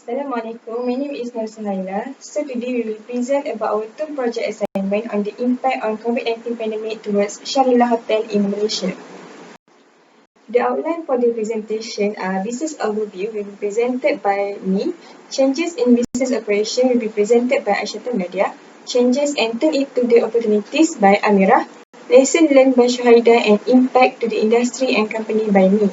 Assalamualaikum, my name is Naila. So today we will present about our term project assignment on the impact on COVID-19 pandemic towards Shangri Hotel in Malaysia. The outline for the presentation are business overview will be presented by me, changes in business operation will be presented by Aishatul Nadia, changes and turn it to the opportunities by Amirah, lesson learned by Shuhaida and impact to the industry and company by me.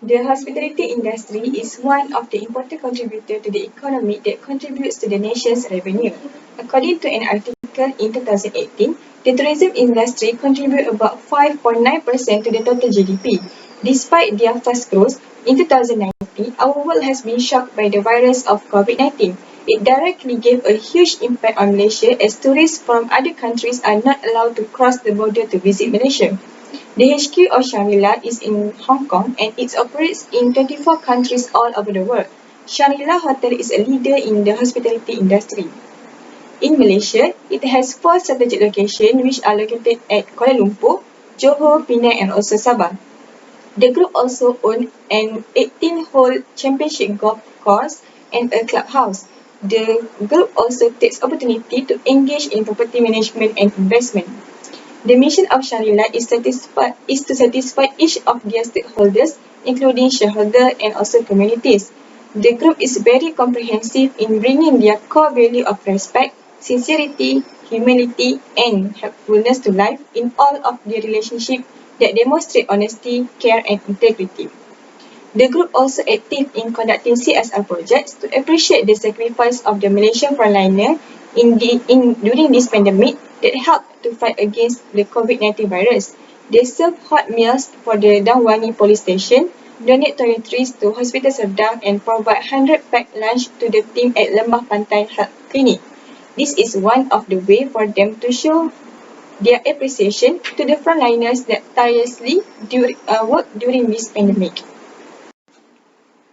The hospitality industry is one of the important contributors to the economy that contributes to the nation's revenue. According to an article in 2018, the tourism industry contributes about 5.9% to the total GDP. Despite their fast growth, in 2019, our world has been shocked by the virus of COVID-19. It directly gave a huge impact on Malaysia as tourists from other countries are not allowed to cross the border to visit Malaysia. The HQ of Shangri-La is in Hong Kong and it operates in 24 countries all over the world. Shangri-La Hotel is a leader in the hospitality industry. In Malaysia, it has 4 strategic locations which are located at Kuala Lumpur, Johor, Penang and also Sabah. The group also owns an 18-hole championship golf course and a clubhouse. The group also takes opportunity to engage in property management and investment. The mission of Shangri-La is to satisfy each of their stakeholders, including shareholders and also communities. The group is very comprehensive in bringing their core value of respect, sincerity, humility, and helpfulness to life in all of their relationships that demonstrate honesty, care, and integrity. The group also active in conducting CSR projects to appreciate the sacrifice of the Malaysian frontliner during this pandemic that helped to fight against the COVID-19 virus. They serve hot meals for the Dangwangi police station, donate toiletries to Hospital Serdang and provide 100-pack lunch to the team at Lembah Pantai Health Clinic. This is one of the way for them to show their appreciation to the frontliners that tirelessly work during this pandemic.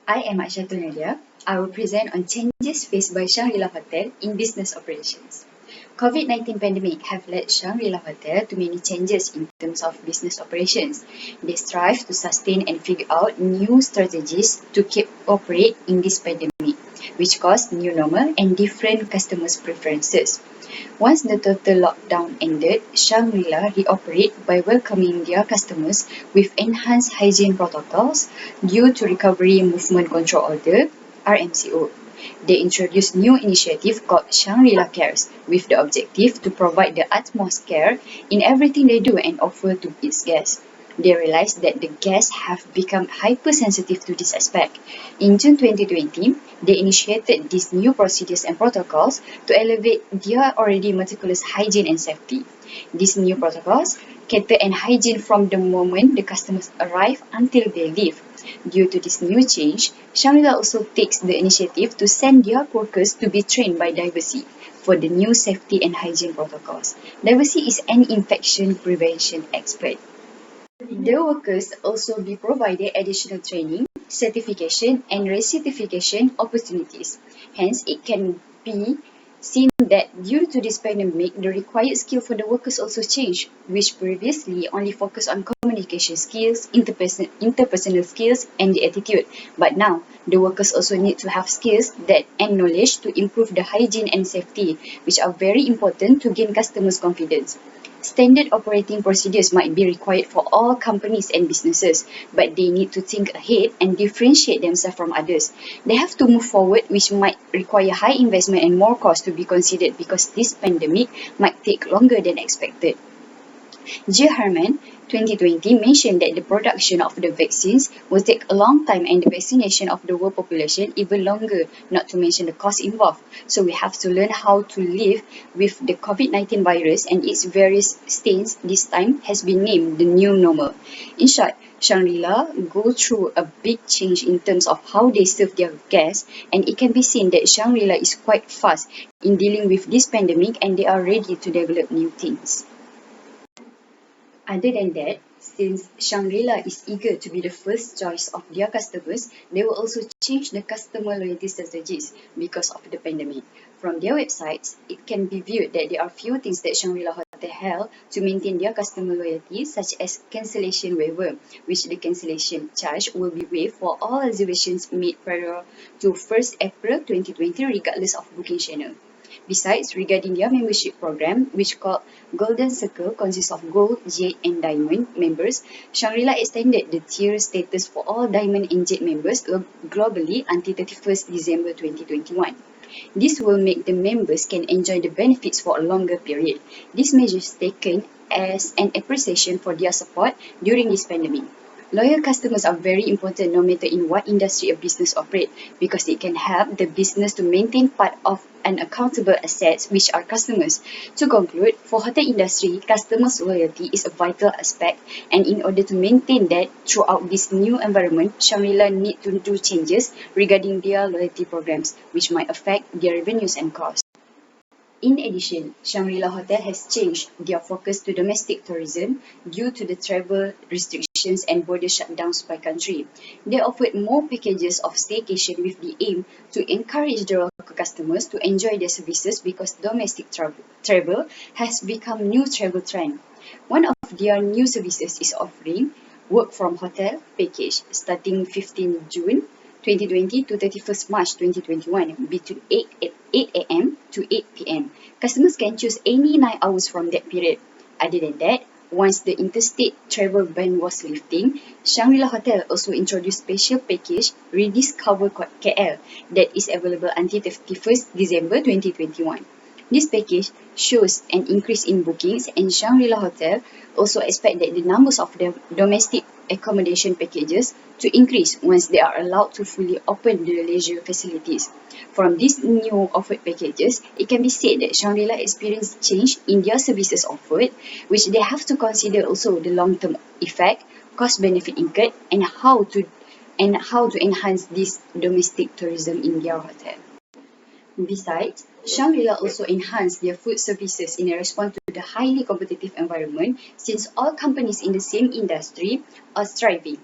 I am Aishatul Nadia. I will present on changes faced by Shangri-La Hotel in business operations. COVID-19 pandemic have led Shangri-La Hotel to many changes in terms of business operations. They strive to sustain and figure out new strategies to keep operate in this pandemic, which caused new normal and different customers' preferences. Once the total lockdown ended, Shangri-La reoperate by welcoming their customers with enhanced hygiene protocols due to Recovery Movement Control Order (RMCO). They introduced new initiative called Shangri-La Cares with the objective to provide the utmost care in everything they do and offer to its guests. They realized that the guests have become hypersensitive to this aspect. In June 2020, they initiated these new procedures and protocols to elevate their already meticulous hygiene and safety. These new protocols cater and hygiene from the moment the customers arrive until they leave. Due to this new change, Shangri-La also takes the initiative to send their workers to be trained by Diversity for the new safety and hygiene protocols. Diversity is an infection prevention expert. The workers also be provided additional training, certification and recertification opportunities. Hence, it can be seen that due to this pandemic, the required skill for the workers also changed, which previously only focused on communication skills, interpersonal skills and the attitude. But now, the workers also need to have skills that and knowledge to improve the hygiene and safety, which are very important to gain customers' confidence. Standard operating procedures might be required for all companies and businesses, but they need to think ahead and differentiate themselves from others. They have to move forward, which might require high investment and more cost to be considered because this pandemic might take longer than expected. J. Herman, 2020, mentioned that the production of the vaccines will take a long time and the vaccination of the world population even longer, not to mention the cost involved. So we have to learn how to live with the COVID-19 virus and its various stains this time has been named the new normal. In short, Shangri-La go through a big change in terms of how they serve their guests, and it can be seen that Shangri-La is quite fast in dealing with this pandemic and they are ready to develop new things. Other than that, since Shangri-La is eager to be the first choice of their customers, they will also change the customer loyalty strategies because of the pandemic. From their websites, it can be viewed that there are few things that Shangri-La Hotel held to maintain their customer loyalty, such as cancellation waiver, which the cancellation charge will be waived for all reservations made prior to 1st April 2020 regardless of booking channel. Besides, regarding their membership program, which called Golden Circle consists of Gold, Jade and Diamond members, Shangri-La extended the tier status for all Diamond and Jade members globally until 31st December 2021. This will make the members can enjoy the benefits for a longer period. This measure is taken as an appreciation for their support during this pandemic. Loyal customers are very important no matter in what industry a business operates because it can help the business to maintain part of an accountable assets which are customers. To conclude, for hotel industry, customers' loyalty is a vital aspect and in order to maintain that throughout this new environment, Shangri-La need to do changes regarding their loyalty programs which might affect their revenues and costs. In addition, Shangri-La Hotel has changed their focus to domestic tourism due to the travel restrictions and border shutdowns by country. They offered more packages of staycation with the aim to encourage the local customers to enjoy their services because domestic travel has become new travel trend. One of their new services is offering work from hotel package starting 15 June 2020 to 31st March 2021 between 8 a.m. to 8 p.m. Customers can choose any 9 hours from that period. Other than that, once the interstate travel ban was lifting, Shangri-La Hotel also introduced special package Rediscover KL that is available until 31st December 2021. This package shows an increase in bookings and Shangri-La Hotel also expect that the numbers of the domestic accommodation packages to increase once they are allowed to fully open the leisure facilities. From these new offered packages, it can be said that Shangri-La experienced change in their services offered, which they have to consider also the long-term effect, cost benefit incurred, and how to enhance this domestic tourism in their hotel. Besides, Shangri-La also enhanced their food services in a response to the highly competitive environment since all companies in the same industry are thriving.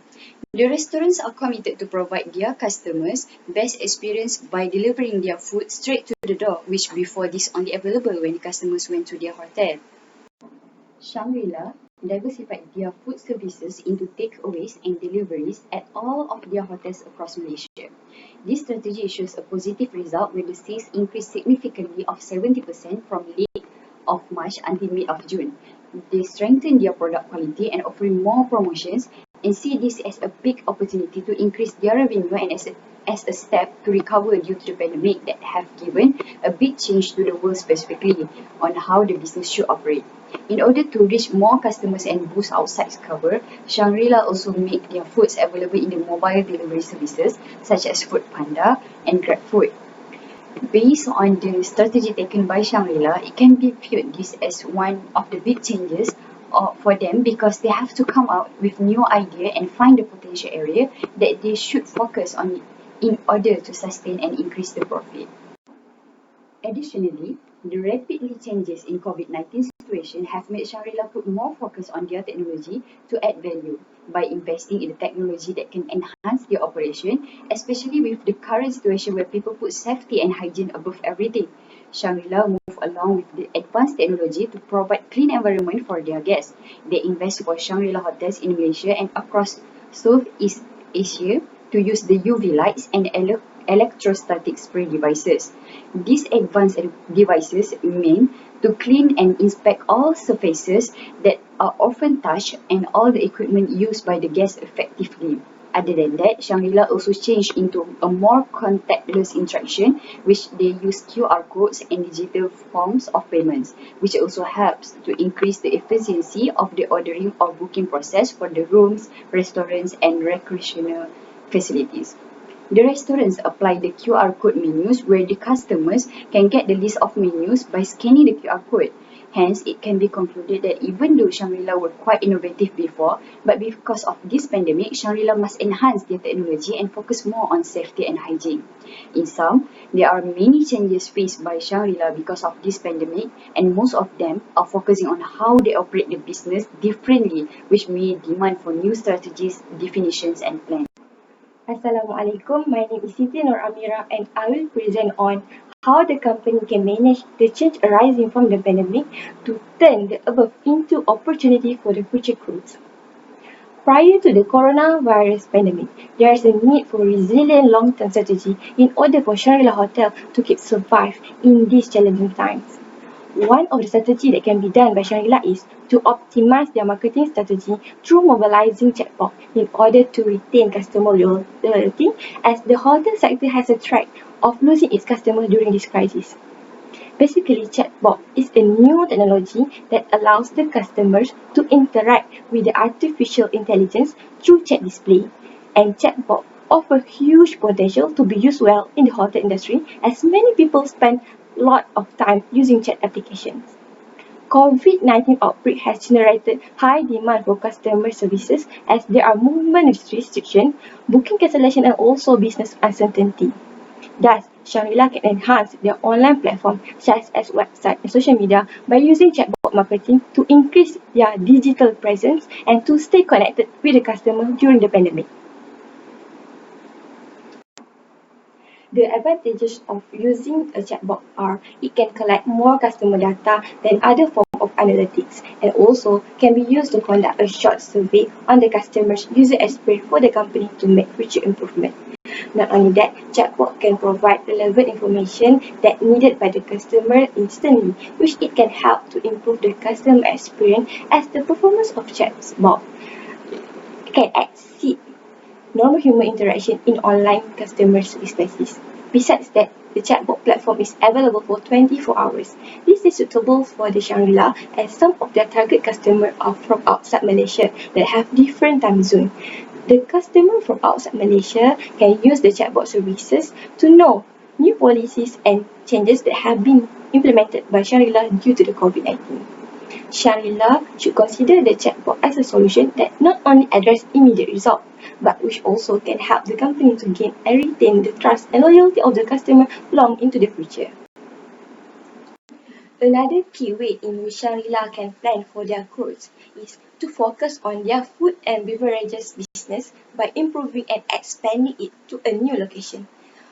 The restaurants are committed to provide their customers best experience by delivering their food straight to the door, which before this only available when the customers went to their hotel. Shangri-La diversified their food services into takeaways and deliveries at all of their hotels across Malaysia. This strategy shows a positive result when the sales increased significantly of 70% from late of March until mid of June. They strengthened their product quality and offering more promotions and see this as a big opportunity to increase their revenue and as a step to recover due to the pandemic that have given a big change to the world specifically on how the business should operate. In order to reach more customers and boost outside cover, Shangri-La also make their foods available in the mobile delivery services such as Foodpanda and GrabFood. Based on the strategy taken by Shangri-La, it can be viewed this as one of the big changes for them because they have to come out with new idea and find the potential area that they should focus on in order to sustain and increase the profit. Additionally, the rapidly changes in COVID-19 situation have made Shangri-La put more focus on their technology to add value by investing in the technology that can enhance their operation, especially with the current situation where people put safety and hygiene above everything. Shangri-La move along with the advanced technology to provide clean environment for their guests. They invest for Shangri-La hotels in Malaysia and across Southeast Asia to use the UV lights and electrostatic spray devices. These advanced devices mean to clean and inspect all surfaces that are often touched and all the equipment used by the guests effectively. Other than that, Shangri-La also changed into a more contactless interaction, which they use QR codes and digital forms of payments, which also helps to increase the efficiency of the ordering or booking process for the rooms, restaurants, and recreational facilities. The restaurants apply the QR code menus where the customers can get the list of menus by scanning the QR code. Hence, it can be concluded that even though Shangri-La were quite innovative before, but because of this pandemic, Shangri-La must enhance their technology and focus more on safety and hygiene. In sum, there are many changes faced by Shangri-La because of this pandemic, and most of them are focusing on how they operate the business differently, which may demand for new strategies, definitions, and plans. Assalamualaikum, my name is Siti Nur Amira and I will present on how the company can manage the change arising from the pandemic to turn the above into opportunity for the future growth. Prior to the coronavirus pandemic, there is a need for resilient long-term strategy in order for Shangri-La Hotel to keep survive in these challenging times. One of the strategies that can be done by Shangri-La is to optimize their marketing strategy through mobilizing chatbot in order to retain customer loyalty, as the hotel sector has a threat of losing its customers during this crisis. Basically, chatbot is a new technology that allows the customers to interact with the artificial intelligence through chat display. And chatbot offer huge potential to be used well in the hotel industry, as many people spend a lot of time using chat applications. COVID-19 outbreak has generated high demand for customer services as there are movement restrictions, booking cancellation and also business uncertainty. Thus, Shangri-La can enhance their online platform such as website and social media by using chatbot marketing to increase their digital presence and to stay connected with the customer during the pandemic. The advantages of using a chatbot are it can collect more customer data than other forms of analytics and also can be used to conduct a short survey on the customer's user experience for the company to make future improvement. Not only that, chatbot can provide relevant information that needed by the customer instantly, which it can help to improve the customer experience as the performance of chatbot can exceed normal human interaction in online customer services. Besides that, the chatbot platform is available for 24 hours. This is suitable for the Shangri-La as some of their target customers are from outside Malaysia that have different time zones. The customer from outside Malaysia can use the chatbot services to know new policies and changes that have been implemented by Shangri-La due to the COVID-19. Shangri-La should consider the chatbot as a solution that not only addresses immediate results, but which also can help the company to gain and retain the trust and loyalty of the customer long into the future. Another key way in which Shangri-La can plan for their growth is to focus on their food and beverages business by improving and expanding it to a new location.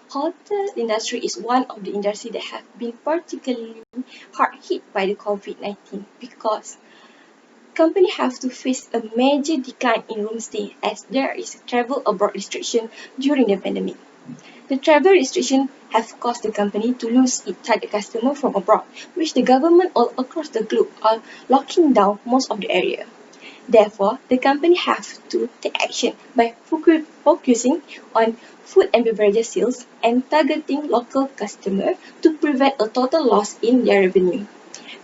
Hotel industry is one of the industries that have been particularly hard hit by the COVID-19 because companies have to face a major decline in room stay as there is travel abroad restriction during the pandemic. The travel restrictions have caused the company to lose its target customer from abroad, which the government all across the globe are locking down most of the area. Therefore, the company have to take action by focusing on food and beverage sales and targeting local customers to prevent a total loss in their revenue.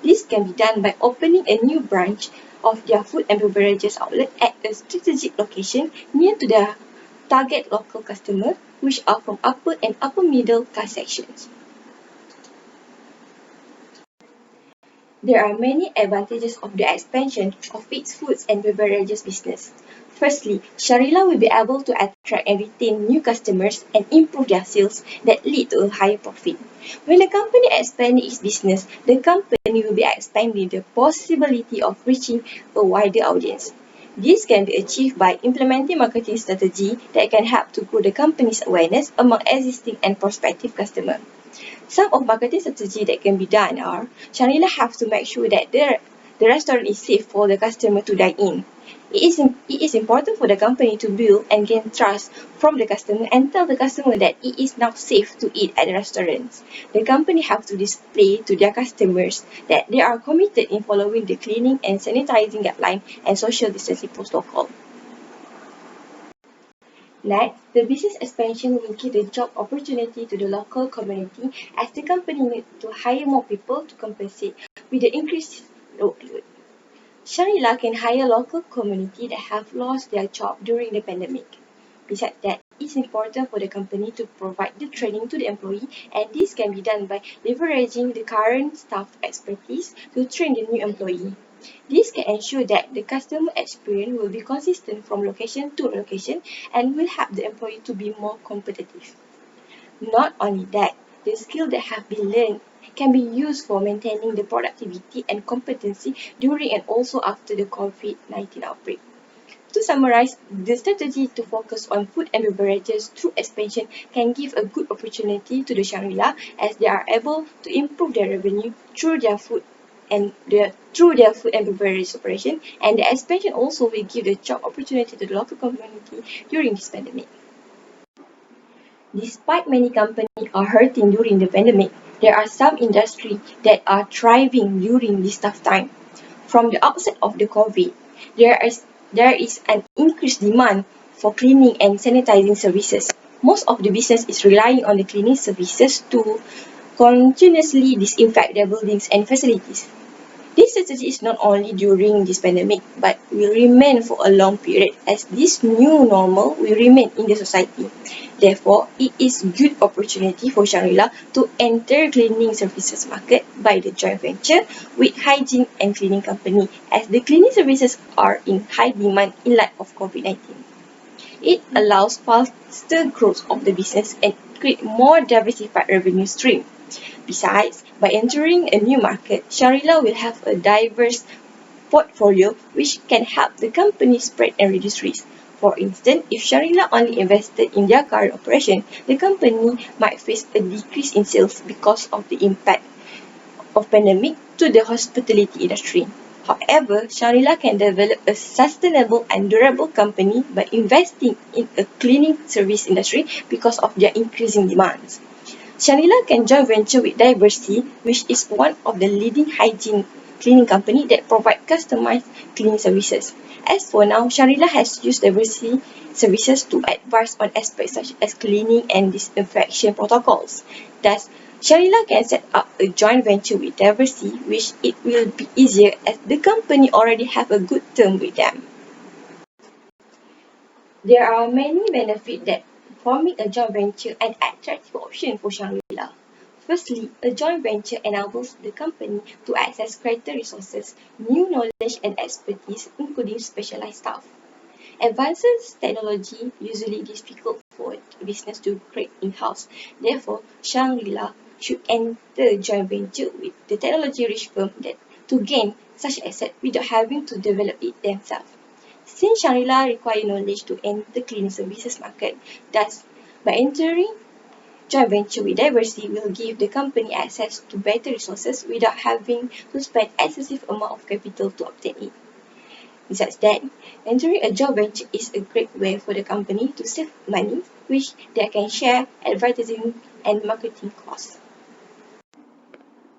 This can be done by opening a new branch of their food and beverages outlet at a strategic location near to their target local customers, which are from upper and upper middle class sections. There are many advantages of the expansion of its foods and beverages business. Firstly, Shangri-La will be able to attract and retain new customers and improve their sales that lead to a higher profit. When the company expands its business, the company will be expanding the possibility of reaching a wider audience. This can be achieved by implementing marketing strategy that can help to grow the company's awareness among existing and prospective customers. Some of marketing strategy that can be done are Shangri-La have to make sure that the restaurant is safe for the customer to dine in. It is important for the company to build and gain trust from the customer and tell the customer that it is now safe to eat at the restaurants. The company have to display to their customers that they are committed in following the cleaning and sanitizing guideline and social distancing protocol. Next, the business expansion will give the job opportunity to the local community as the company needs to hire more people to compensate with the increased workload. Shangri-La can hire local community that have lost their job during the pandemic. Besides that, it's important for the company to provide the training to the employee, and this can be done by leveraging the current staff expertise to train the new employee. This can ensure that the customer experience will be consistent from location to location and will help the employee to be more competitive. Not only that, the skills that have been learned can be used for maintaining the productivity and competency during and also after the COVID-19 outbreak. To summarize, the strategy to focus on food and beverages through expansion can give a good opportunity to the Shangri-La as they are able to improve their revenue through their food and beverage operation, and the expansion also will give the job opportunity to the local community during this pandemic. Despite many companies are hurting during the pandemic, there are some industries that are thriving during this tough time. From the outset of the COVID, there is an increased demand for cleaning and sanitizing services. Most of the business is relying on the cleaning services to continuously disinfect their buildings and facilities. This strategy is not only during this pandemic, but will remain for a long period as this new normal will remain in the society. Therefore, it is good opportunity for Shangri-La to enter cleaning services market by the joint venture with hygiene and cleaning company as the cleaning services are in high demand in light of COVID-19. It allows faster growth of the business and create more diversified revenue stream. Besides, by entering a new market, Shangri-La will have a diverse portfolio which can help the company spread and reduce risk. For instance, if Shangri-La only invested in their current operation, the company might face a decrease in sales because of the impact of pandemic to the hospitality industry. However, Shangri-La can develop a sustainable and durable company by investing in a cleaning service industry because of their increasing demands. Shangri-La can joint venture with Diversity, which is one of the leading hygiene cleaning company that provide customized cleaning services. As for now, Shangri-La has used Diversity services to advise on aspects such as cleaning and disinfection protocols. Thus, Shangri-La can set up a joint venture with Diversity, which it will be easier as the company already have a good term with them. There are many benefits that forming a joint venture an attractive option for Shangri-La. Firstly, a joint venture enables the company to access greater resources, new knowledge and expertise, including specialized staff. Advances technology usually difficult for a business to create in-house. Therefore, Shangri-La should enter joint venture with the technology-rich firm that to gain such asset without having to develop it themselves. Since Shangri-La require knowledge to enter cleaning services market, thus by entering joint venture with Diversity will give the company access to better resources without having to spend excessive amount of capital to obtain it. Besides that, entering a joint venture is a great way for the company to save money, which they can share advertising and marketing costs.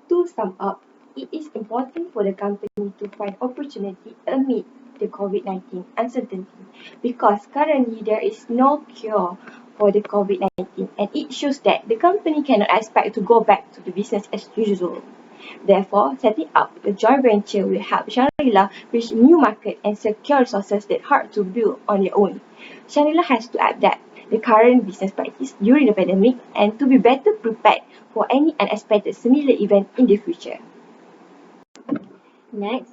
To sum up, it is important for the company to find opportunity amid the COVID-19 uncertainty because currently there is no cure for the COVID-19 and it shows that the company cannot expect to go back to the business as usual. Therefore, setting up a joint venture will help Shangri-La reach new market and secure resources that hard to build on their own. Shangri-La has to adapt the current business practice during the pandemic and to be better prepared for any unexpected similar event in the future. Next,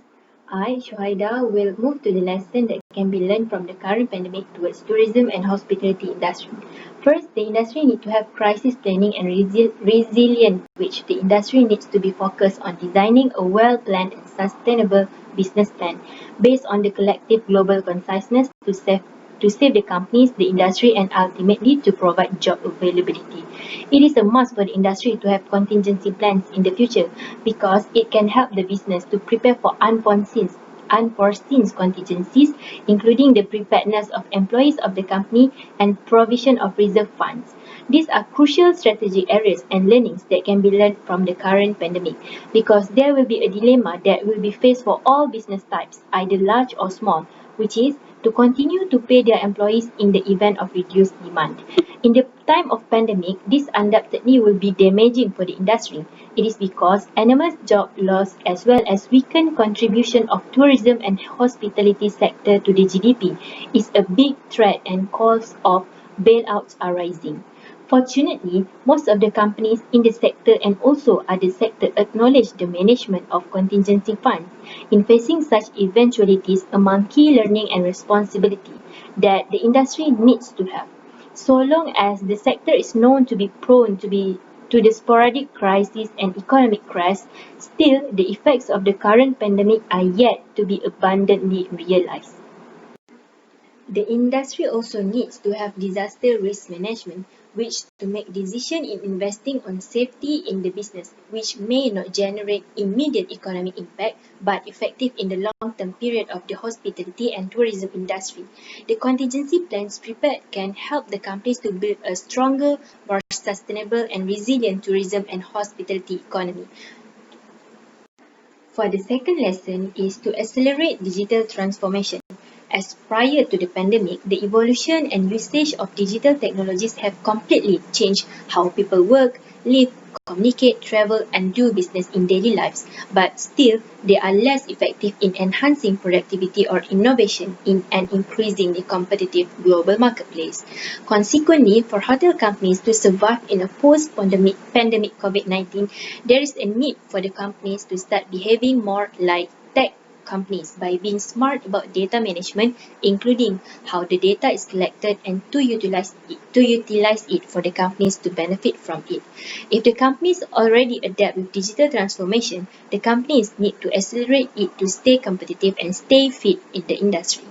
I, Shuhaida, will move to the lesson that can be learned from the current pandemic towards tourism and hospitality industry. First, the industry needs to have crisis planning and resilience, which the industry needs to be focused on designing a well-planned and sustainable business plan based on the collective global consciousness to save the companies, the industry, and ultimately to provide job availability. It is a must for the industry to have contingency plans in the future because it can help the business to prepare for unforeseen contingencies, including the preparedness of employees of the company and provision of reserve funds. These are crucial strategic areas and learnings that can be learned from the current pandemic because there will be a dilemma that will be faced for all business types, either large or small, which is to continue to pay their employees in the event of reduced demand. In the time of pandemic, this undoubtedly will be damaging for the industry. It is because enormous job loss as well as weakened contribution of tourism and hospitality sector to the GDP is a big threat and calls of bailouts are rising. Fortunately, most of the companies in the sector and also other sector acknowledge the management of contingency funds in facing such eventualities among key learning and responsibility that the industry needs to have. So long as the sector is known to be prone to the sporadic crisis and economic crash, still the effects of the current pandemic are yet to be abundantly realized. The industry also needs to have disaster risk management, which to make decision in investing on safety in the business, which may not generate immediate economic impact, but effective in the long-term period of the hospitality and tourism industry. The contingency plans prepared can help the companies to build a stronger, more sustainable and resilient tourism and hospitality economy. For the second lesson is to accelerate digital transformation. As prior to the pandemic, the evolution and usage of digital technologies have completely changed how people work, live, communicate, travel, and do business in daily lives, but still, they are less effective in enhancing productivity or innovation in an increasingly competitive global marketplace. Consequently, for hotel companies to survive in a post-pandemic COVID-19, there is a need for the companies to start behaving more like tech companies by being smart about data management, including how the data is collected and to utilize it for the companies to benefit from it. If the companies already adapt with digital transformation, the companies need to accelerate it to stay competitive and stay fit in the industry.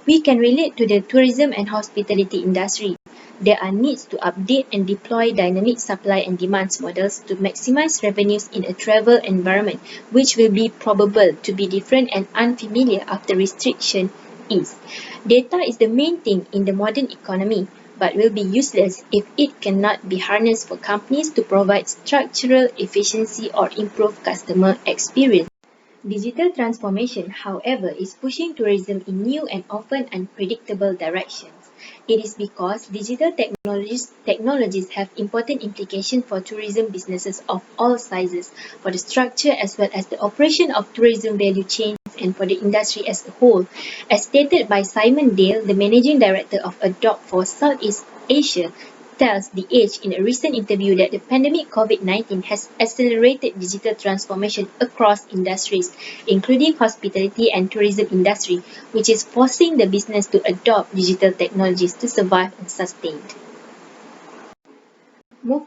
We can relate to the tourism and hospitality industry. There are needs to update and deploy dynamic supply and demand models to maximize revenues in a travel environment, which will be probable to be different and unfamiliar after restriction ease. Data is the main thing in the modern economy, but will be useless if it cannot be harnessed for companies to provide structural efficiency or improve customer experience. Digital transformation, however, is pushing tourism in new and often unpredictable directions. It is because digital technologies have important implications for tourism businesses of all sizes, for the structure as well as the operation of tourism value chains and for the industry as a whole. As stated by Simon Dale, the managing director of Adobe for Southeast Asia, tells The Age in a recent interview that the pandemic COVID-19 has accelerated digital transformation across industries, including hospitality and tourism industry, which is forcing the business to adopt digital technologies to survive and sustain.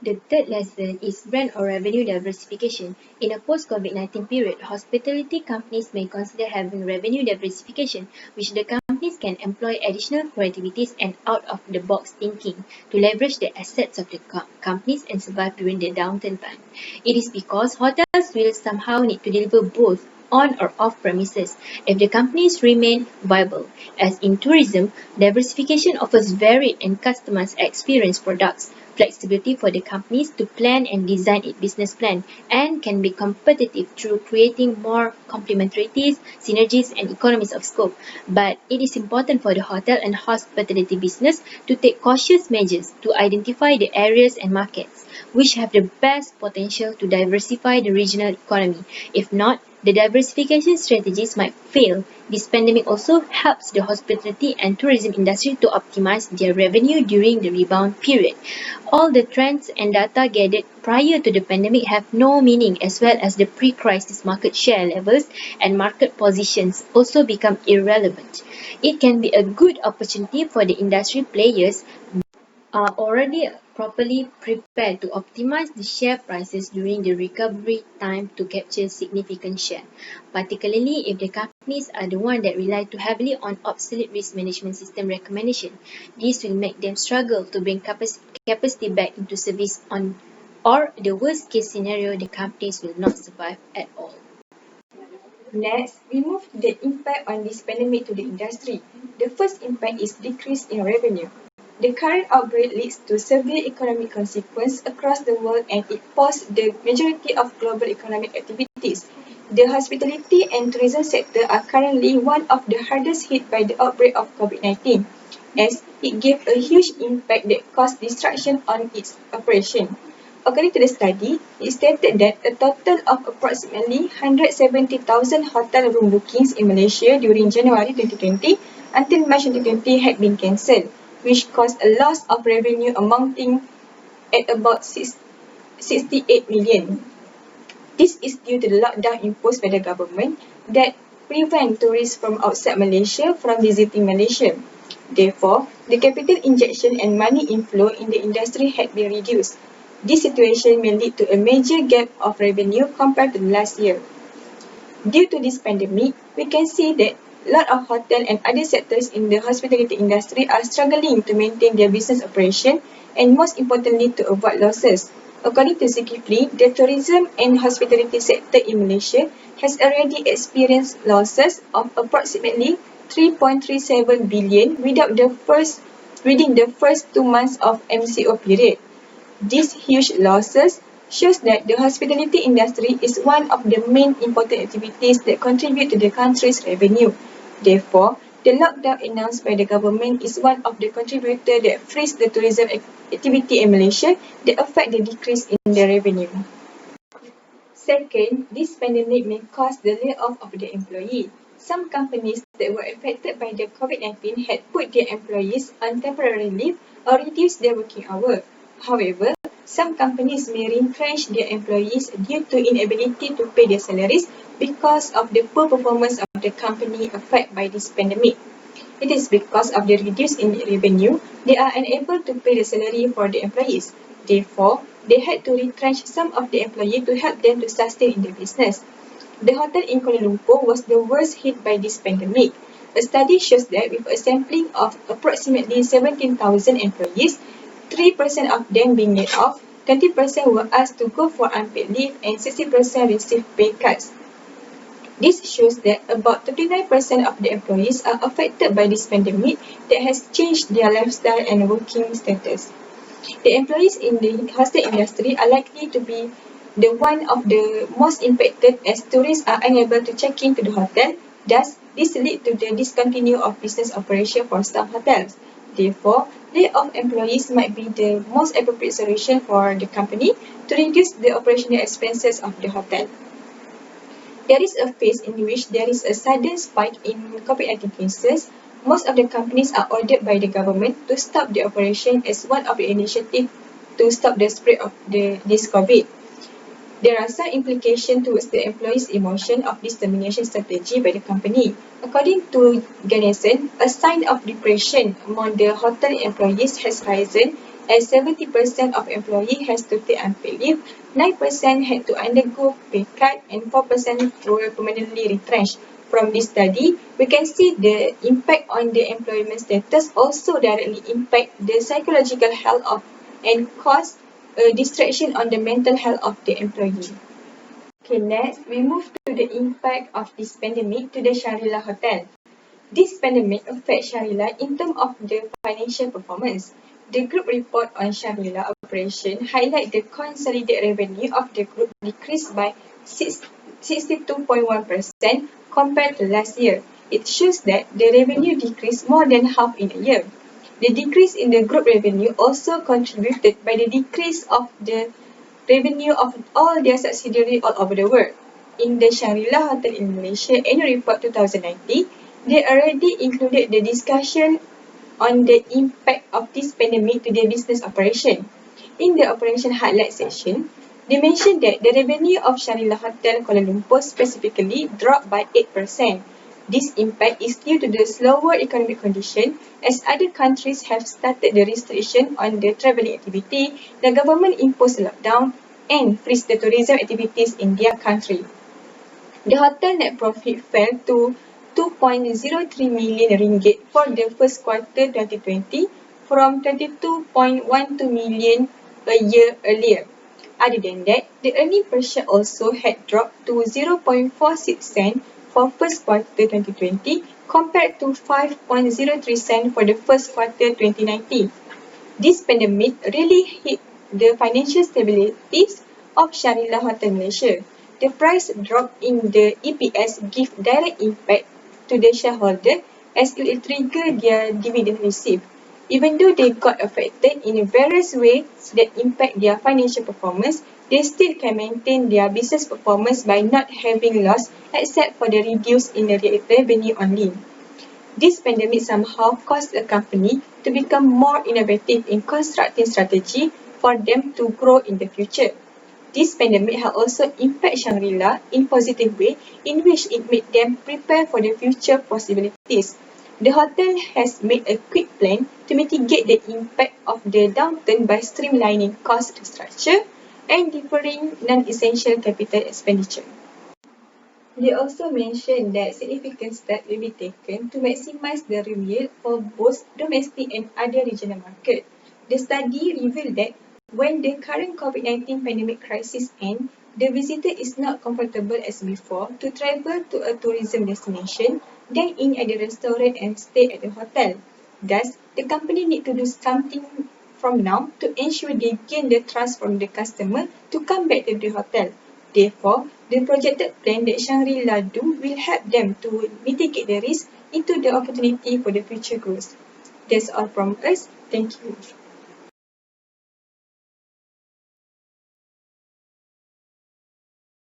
The third lesson is brand or revenue diversification. In a post-COVID-19 period, hospitality companies may consider having revenue diversification, which the companies can employ additional creativities and out-of-the-box thinking to leverage the assets of the companies and survive during the downturn time. It is because hotels will somehow need to deliver both on or off premises if the companies remain viable. As in tourism, diversification offers varied and customized experience products, flexibility for the companies to plan and design its business plan, and can be competitive through creating more complementarities, synergies, and economies of scope. But it is important for the hotel and hospitality business to take cautious measures to identify the areas and markets which have the best potential to diversify the regional economy. If not, the diversification strategies might fail. This pandemic also helps the hospitality and tourism industry to optimize their revenue during the rebound period. All the trends and data gathered prior to the pandemic have no meaning, as well as the pre-crisis market share levels and market positions also become irrelevant. It can be a good opportunity for the industry players are already properly prepared to optimize the share prices during the recovery time to capture significant share, particularly if the companies are the ones that rely too heavily on obsolete risk management system recommendation. This will make them struggle to bring capacity back into service or the worst case scenario, the companies will not survive at all. Next, we move to the impact on this pandemic to the industry. The first impact is decrease in revenue. The current outbreak leads to severe economic consequences across the world and it paused the majority of global economic activities. The hospitality and tourism sector are currently one of the hardest hit by the outbreak of COVID-19, as it gave a huge impact that caused disruption on its operation. According to the study, it stated that a total of approximately 170,000 hotel room bookings in Malaysia during January 2020 until March 2020 had been cancelled, which caused a loss of revenue amounting at about 68 million. This is due to the lockdown imposed by the government that prevent tourists from outside Malaysia from visiting Malaysia. Therefore, the capital injection and money inflow in the industry had been reduced. This situation may lead to a major gap of revenue compared to last year. Due to this pandemic, we can see that a lot of hotel and other sectors in the hospitality industry are struggling to maintain their business operation and most importantly to avoid losses. According to Zulkifli, the tourism and hospitality sector in Malaysia has already experienced losses of approximately 3.37 billion within the first 2 months of MCO period. These huge losses shows that the hospitality industry is one of the main important activities that contribute to the country's revenue. Therefore, the lockdown announced by the government is one of the contributors that frees the tourism activity in Malaysia that affect the decrease in the revenue. Second, this pandemic may cause the layoff of the employee. Some companies that were affected by the COVID-19 had put their employees on temporary leave or reduced their working hours. However, some companies may retrench their employees due to inability to pay their salaries because of the poor performance of the company affected by this pandemic. It is because of the reduced in revenue, they are unable to pay the salary for the employees. Therefore, they had to retrench some of the employees to help them to sustain in the business. The hotel in Kuala Lumpur was the worst hit by this pandemic. A study shows that with a sampling of approximately 17,000 employees, 3% of them being laid off, 20% were asked to go for unpaid leave, and 60% received pay cuts. This shows that about 39% of the employees are affected by this pandemic that has changed their lifestyle and working status. The employees in the hostel industry are likely to be the one of the most impacted as tourists are unable to check into the hotel. Thus, this leads to the discontinue of business operation for some hotels. Therefore, layoff employees might be the most appropriate solution for the company to reduce the operational expenses of the hotel. There is a phase in which there is a sudden spike in COVID-19 cases. Most of the companies are ordered by the government to stop the operation as one of the initiatives to stop the spread of this COVID. There are some implications towards the employees' emotion of this termination strategy by the company. According to Ganesan, a sign of depression among the hotel employees has risen as 70% of employees has to take unpaid leave, 9% had to undergo pay cut, and 4% were permanently retrenched. From this study, we can see the impact on the employment status also directly impact the psychological health of and cause a distraction on the mental health of the employee. Okay, next we move to the impact of this pandemic to the Shangri-La Hotel. This pandemic affects Shangri-La in terms of the financial performance. The group report on Shangri-La operation highlight the consolidated revenue of the group decreased by 62.1% compared to last year. It shows that the revenue decreased more than half in a year. The decrease in the group revenue also contributed by the decrease of the revenue of all their subsidiaries all over the world. In the Shangri-La Hotel in Malaysia Annual Report 2019, they already included the discussion on the impact of this pandemic to their business operation. In the operation highlight section, they mentioned that the revenue of Shangri-La Hotel Kuala Lumpur specifically dropped by 8%. This impact is due to the slower economic condition as other countries have started the restriction on the travelling activity, the government imposed lockdown and freeze the tourism activities in their country. The hotel net profit fell to 2.03 million ringgit for the first quarter 2020 from 22.12 million a year earlier. Other than that, the earning per share also had dropped to 0.46 cent for first quarter 2020 compared to 5.03 cent for the first quarter 2019. This pandemic really hit the financial stabilities of Shangri-La Hotel Malaysia. The price drop in the EPS give direct impact to the shareholder as it will trigger their dividend receipt. Even though they got affected in various ways that impact their financial performance, they still can maintain their business performance by not having loss except for the reduce in the revenue only. This pandemic somehow caused the company to become more innovative in constructing strategy for them to grow in the future. This pandemic has also impacted Shangri-La in positive way in which it made them prepare for the future possibilities. The hotel has made a quick plan to mitigate the impact of the downturn by streamlining cost structure and deferring non-essential capital expenditure. They also mentioned that significant steps will be taken to maximize the revenue for both domestic and other regional markets. The study revealed that when the current COVID-19 pandemic crisis ends, the visitor is not comfortable as before to travel to a tourism destination, dine in at the restaurant and stay at the hotel. Thus, the company need to do something from now to ensure they gain the trust from the customer to come back to the hotel. Therefore, the projected plan that Shangri-La do will help them to mitigate the risk into the opportunity for the future growth. That's all from us. Thank you.